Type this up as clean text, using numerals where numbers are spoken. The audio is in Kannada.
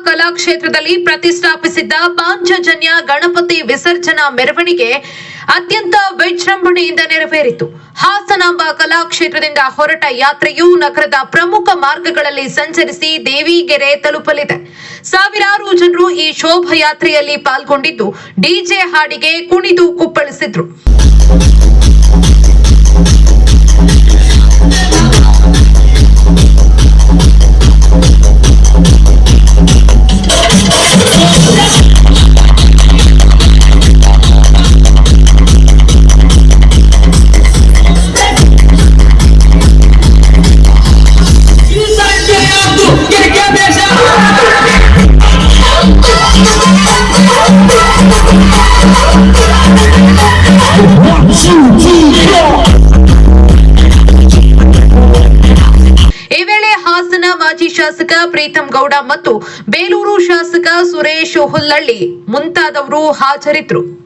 ಕಲಾಕ್ಷೇತ್ರದಲ್ಲಿ ಪ್ರತಿಷ್ಠಾಪಿಸಿದ್ದ ಪಾಂಚಜನ್ಯ ಗಣಪತಿ ವಿಸರ್ಜನಾ ಮೆರವಣಿಗೆ ಅತ್ಯಂತ ವಿಜೃಂಭಣೆಯಿಂದ ನೆರವೇರಿತು. ಹಾಸನಾಂಬ ಕಲಾಕ್ಷೇತ್ರದಿಂದ ಹೊರಟ ಯಾತ್ರೆಯು ನಗರದ ಪ್ರಮುಖ ಮಾರ್ಗಗಳಲ್ಲಿ ಸಂಚರಿಸಿ ದೇವಿಗೆರೆ ತಲುಪಲಿದೆ. ಸಾವಿರಾರು ಜನರು ಈ ಶೋಭಾಯಾತ್ರೆಯಲ್ಲಿ ಪಾಲ್ಗೊಂಡಿದ್ದು ಡಿಜೆ ಹಾಡಿಗೆ ಕುಣಿದು ಕುಪ್ಪಳಿಸಿದ್ರು. ಈ ವೇಳೆ ಹಾಸನ ಮಾಜಿ ಶಾಸಕ ಪ್ರೀತಂ ಗೌಡ ಮತ್ತು ಬೇಲೂರು ಶಾಸಕ ಸುರೇಶ್ ಹುಲ್ಲಳ್ಳಿ ಮುಂತಾದವರು ಹಾಜರಿದ್ದರು.